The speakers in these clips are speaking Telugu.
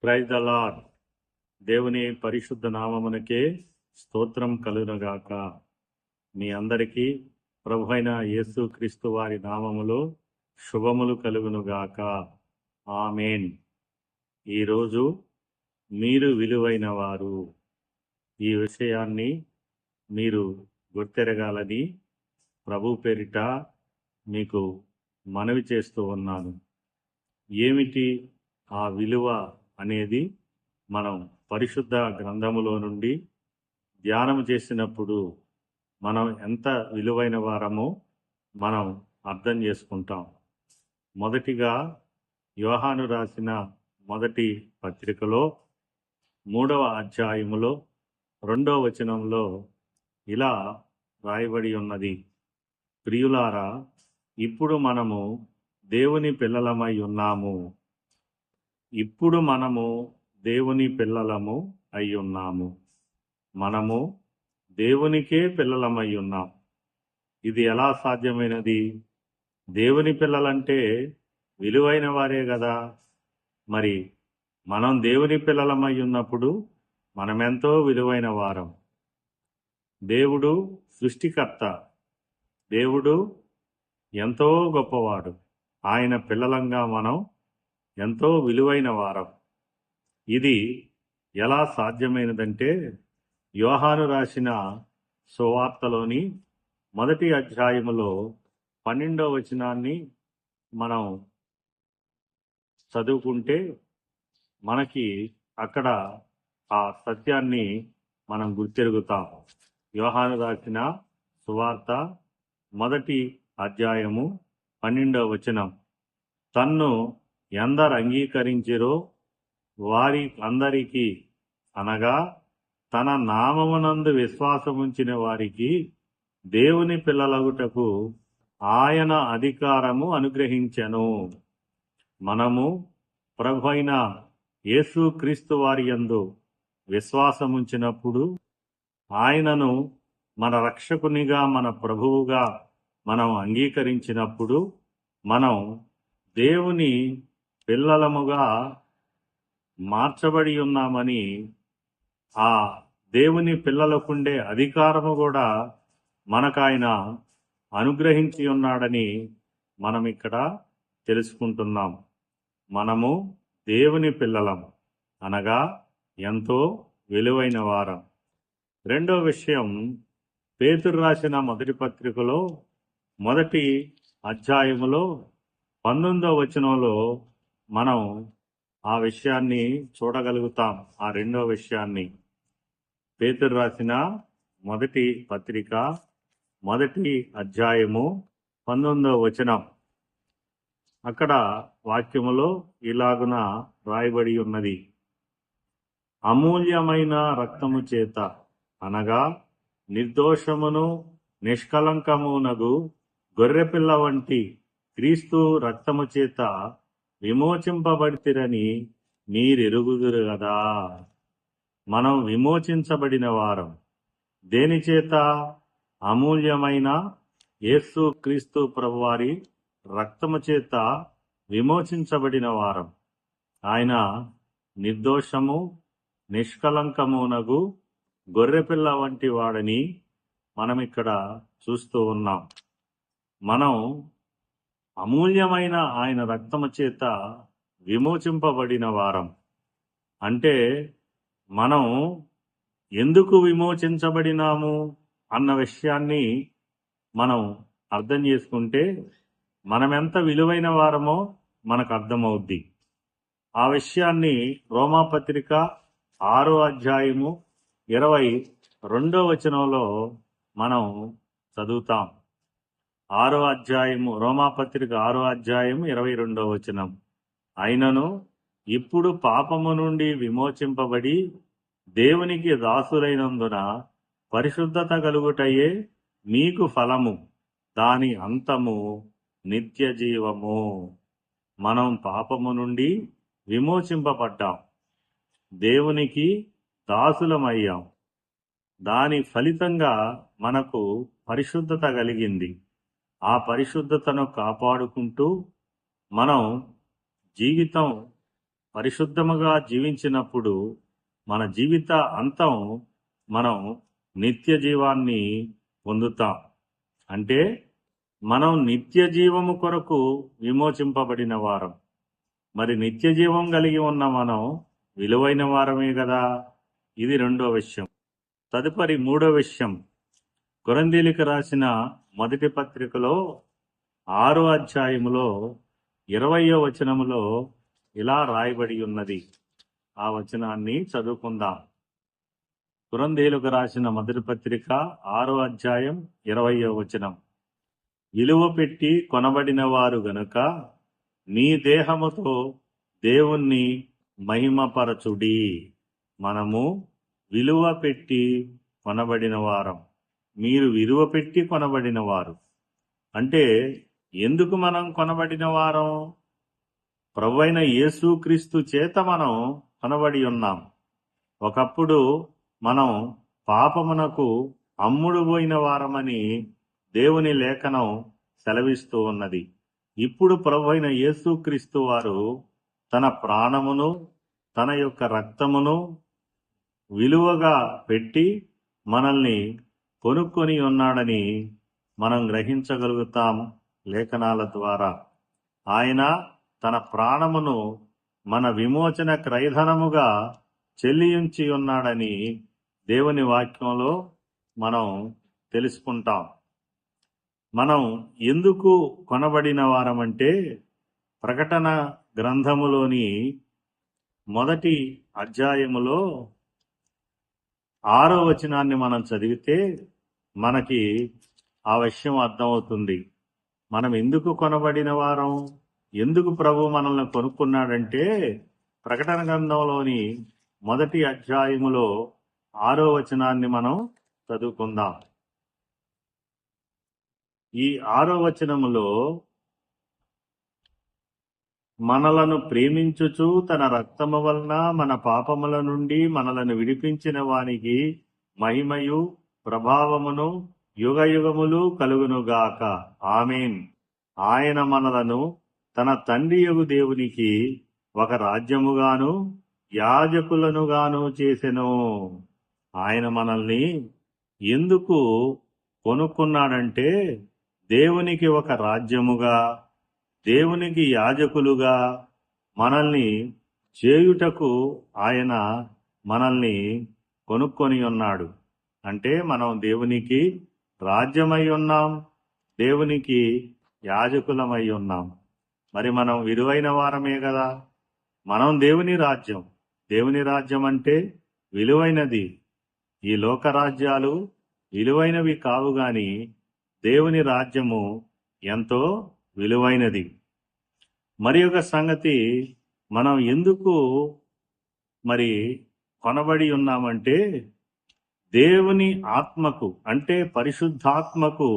Praise the lord. దేవుని పరిశుద్ధ నామమునకే స్తోత్రం కలుగునుగాక. మీ అందరికీ ప్రభు అయిన యేసు క్రీస్తు వారి నామములో శుభములు కలుగునుగాక. ఆమేన్. ఈరోజు మీరు విలువైన వారు, ఈ విషయాన్ని మీరు గుర్తెరగాలని ప్రభు పేరిట మీకు మనవి చేస్తూ ఉన్నాను. ఏమిటి ఆ విలువ అనేది మనం పరిశుద్ధ గ్రంథములో నుండి ధ్యానం చేసినప్పుడు మనం ఎంత విలువైన వారమో మనం అర్థం చేసుకుంటాం. మొదటిగా యోహాను రాసిన మొదటి పత్రికలో 3వ అధ్యాయములో 2వ వచనంలో ఇలా రాయబడి ఉన్నది: ప్రియులారా, ఇప్పుడు మనము దేవుని పిల్లలమై ఉన్నాము. ఇప్పుడు మనము దేవుని పిల్లలము అయ్యున్నాము. మనము దేవునికే పిల్లలమై ఉన్నాం. ఇది ఎలా సాధ్యమైనది? దేవుని పిల్లలంటే విలువైన వారే కదా. మరి మనం దేవుని పిల్లలమై ఉన్నప్పుడు మనమెంతో విలువైన వారం. దేవుడు సృష్టికర్త. దేవుడు ఎంతో గొప్పవాడు. ఆయన పిల్లలంగా మనం ఎంతో విలువైన వారం. ఇది ఎలా సాధ్యమైనదంటే, యోహాను రాసిన సువార్తలోని మొదటి అధ్యాయములో 12వ వచనాన్ని మనం చదువుకుంటే మనకి అక్కడ ఆ సత్యాన్ని మనం గుర్తెరుగుతాం. యోహాను రాసిన సువార్త మొదటి అధ్యాయము 12వ వచనం: తన్ను ఎందరు అంగీకరించిరో వారి అందరికీ, అనగా తన నామమునందు విశ్వాసముంచిన వారికి దేవుని పిల్లలగుటకు ఆయన అధికారము అనుగ్రహించెను. మనము ప్రభువైన యేసు క్రీస్తు వారి యందు విశ్వాసముంచినప్పుడు, ఆయనను మన రక్షకునిగా, మన ప్రభువుగా మనం అంగీకరించినప్పుడు మనం దేవుని పిల్లలముగా మార్చబడి ఉన్నామని, ఆ దేవుని పిల్లలకుండే అధికారము కూడా మనకాయన అనుగ్రహించి ఉన్నాడని మనం ఇక్కడ తెలుసుకుంటున్నాం. మనము దేవుని పిల్లలం, అనగా ఎంతో విలువైన వారం. రెండో విషయం, పేతురు రాసిన మొదటి పత్రికలో మొదటి అధ్యాయములో 19వ వచనంలో మనం ఆ విషయాన్ని చూడగలుగుతాం. ఆ రెండో విషయాన్ని పేతురు రాసిన మొదటి పత్రిక మొదటి అధ్యాయము 19వ వచనం. అక్కడ వాక్యములో ఇలాగున రాయబడి ఉన్నది: అమూల్యమైన రక్తము చేత, అనగా నిర్దోషమును నిష్కలంకమునగు గొర్రెపిల్ల వంటి క్రీస్తు రక్తము చేత విమోచింపబడితిరని మీరెరుగుదురు గదా. మనం విమోచించబడిన వారం. దేని చేత? అమూల్యమైన యేసు క్రీస్తు ప్రభువారి రక్తము చేత విమోచించబడిన వారం. ఆయన నిర్దోషము నిష్కలంకమునగు గొర్రెపిల్ల వంటి వాడని మనం ఇక్కడ చూస్తూ ఉన్నాం. మనం అమూల్యమైన ఆయన రక్తము చేత విమోచింపబడిన వారం. అంటే మనం ఎందుకు విమోచించబడినాము అన్న విషయాన్ని మనం అర్థం చేసుకుంటే మనమెంత విలువైన వారమో మనకు అర్థమవుద్ది. ఆ విషయాన్ని రోమాపత్రిక 6వ అధ్యాయము 22వ వచనంలో మనం చదువుతాం. 6వ అధ్యాయము, రోమాపత్రిక 6వ అధ్యాయము 22వ వచనం: అయినను ఇప్పుడు పాపము నుండి విమోచింపబడి దేవునికి దాసులైనందున పరిశుద్ధత కలుగుటయే మీకు ఫలము, దాని అంతము నిత్య జీవము. మనం పాపము నుండి విమోచింపబడ్డాం, దేవునికి దాసులమయ్యాం. దాని ఫలితంగా మనకు పరిశుద్ధత కలిగింది. ఆ పరిశుద్ధతను కాపాడుకుంటూ మనం జీవితం పరిశుద్ధముగా జీవించినప్పుడు మన జీవిత అంతం మనం నిత్య జీవాన్ని పొందుతాం. అంటే మనం నిత్య జీవము కొరకు విమోచింపబడిన వారం. మరి నిత్య జీవం కలిగి ఉన్న మనం విలువైన వారమే కదా. ఇది రెండో విషయం. తదుపరి మూడో విషయం, కొరింథీయులకు రాసిన మొదటి పత్రికలో 6వ అధ్యాయములో 20వ వచనములో ఇలా రాయబడి ఉన్నది. ఆ వచనాన్ని చదువుకుందాం. కొరింథీయులకు రాసిన మొదటి పత్రిక 6వ అధ్యాయం 20వ వచనం. విలువ పెట్టి కొనబడిన వారు గనుక మీ దేహముతో దేవుణ్ణి మహిమపరచుడి. మనము విలువ పెట్టి కొనబడిన వారం. మీరు విలువ పెట్టి కొనబడిన వారు. అంటే ఎందుకు మనం కొనబడిన వారం? ప్రభువైన యేసుక్రీస్తు చేత మనం కొనబడి ఉన్నాం. ఒకప్పుడు మనం పాపమునకు అమ్ముడు పోయిన వారమని దేవుని లేఖనం సెలవిస్తూ ఉన్నది. ఇప్పుడు ప్రభువైన యేసుక్రీస్తు వారు తన ప్రాణమును తన యొక్క రక్తమును విలువగా పెట్టి మనల్ని కొనుక్కొని ఉన్నాడని మనం గ్రహించగలుగుతాం లేఖనాల ద్వారా. ఆయన తన ప్రాణమును మన విమోచన క్రయధనముగా చెల్లించి ఉన్నాడని దేవుని వాక్యంలో మనం తెలుసుకుంటాం. మనం ఎందుకు కొనబడిన వారమంటే, ప్రకటన గ్రంథములోని మొదటి అధ్యాయములో 6వ వచనాన్ని మనం చదివితే మనకి ఆ విషయం అర్థమవుతుంది. మనం ఎందుకు కొనబడిన వారం, ఎందుకు ప్రభు మనల్ని కొనుక్కున్నాడంటే, ప్రకటన గ్రంథంలోని మొదటి అధ్యాయములో 6వ వచనాన్ని మనం చదువుకుందాం. ఈ 6వ వచనములో మనలను ప్రేమించుచు తన రక్తము వలన మన పాపముల నుండి మనలను విడిపించిన వానికి మహిమయు ప్రభావమును యుగయుగములు కలుగునుగాక. ఆమేన్. ఆయన మనలను తన తండ్రియగు దేవునికి ఒక రాజ్యముగాను యాజకులనుగాను చేసెను. ఆయన మనల్ని ఎందుకు కొనుక్కున్నాడంటే, దేవునికి ఒక రాజ్యముగా, దేవునికి యాజకులుగా మనల్ని చేయుటకు ఆయన మనల్ని కొనుక్కొని ఉన్నాడు. అంటే మనం దేవునికి రాజ్యమై ఉన్నాం, దేవునికి యాజకులమై ఉన్నాం. మరి మనం విలువైన వారమే కదా. మనం దేవుని రాజ్యం. దేవుని రాజ్యం అంటే విలువైనది. ఈ లోక రాజ్యాలు విలువైనవి కావు గాని దేవుని రాజ్యము ఎంతో విలువైనది. మరి ఒక సంగతి, మనం ఎందుకు మరి కొనబడి ఉన్నామంటే, దేవుని ఆత్మకు అంటే పరిశుద్ధాత్మకు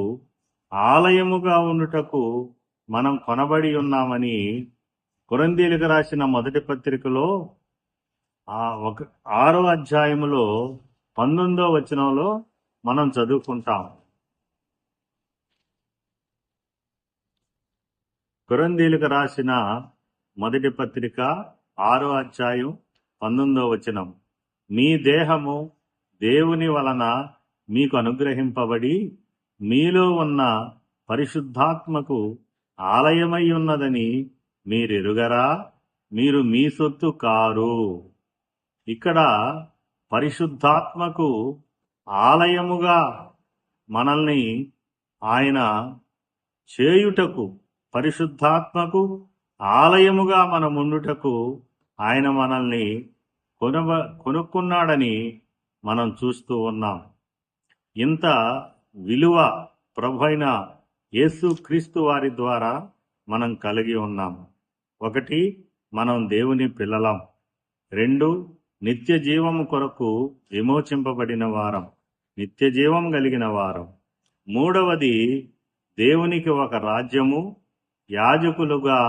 ఆలయముగా ఉండుటకు మనం కొనబడి ఉన్నామని కొరింథీయులకు రాసిన మొదటి పత్రికలో 6వ అధ్యాయములో 19వ వచనంలో మనం చదువుకుంటాం. కొరింథీయులకు రాసిన మొదటి పత్రిక 6వ అధ్యాయం 19వ వచనం. మీ దేహము దేవుని వలన మీకు అనుగ్రహింపబడి మీలో ఉన్న పరిశుద్ధాత్మకు ఆలయమై ఉన్నదని మీరెరుగరా? మీరు మీ సొత్తు కారు. ఇక్కడ పరిశుద్ధాత్మకు ఆలయముగా మనల్ని ఆయన చేయుటకు, పరిశుద్ధాత్మకు ఆలయముగా మనముండుటకు ఆయన మనల్ని కొనుక్కున్నాడని మనం చూస్తూ ఉన్నాం. ఇంత విలువ ప్రభువైన యేసుక్రీస్తు వారి ద్వారా మనం కలిగి ఉన్నాం. 1, మనం దేవుని పిల్లలం. 2, నిత్య జీవము కొరకు విమోచింపబడిన వారం, నిత్య జీవం కలిగిన వారం. 3వది, దేవునికి ఒక రాజ్యము, యాజకులుగా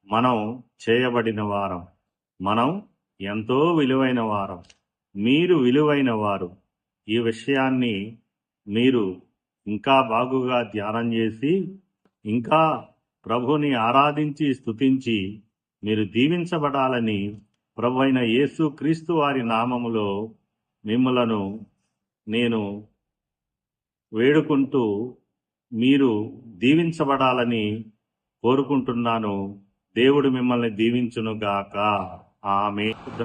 మనం చేయబడిన వారం. మనం ఎంతో విలువైన వారం. మీరు విలువైన వారు. ఈ విషయాన్ని మీరు ఇంకా బాగుగా ధ్యానం చేసి, ఇంకా ప్రభుని ఆరాధించి స్తుతించి మీరు దీవించబడాలని ప్రభువైన యేసు క్రీస్తు వారి నామములో మిమ్మలను నేను వేడుకుంటూ మీరు దీవించబడాలని కోరుకుంటున్నాను. దేవుడు మిమ్మల్ని దీవించునుగాక. ఆమేన్.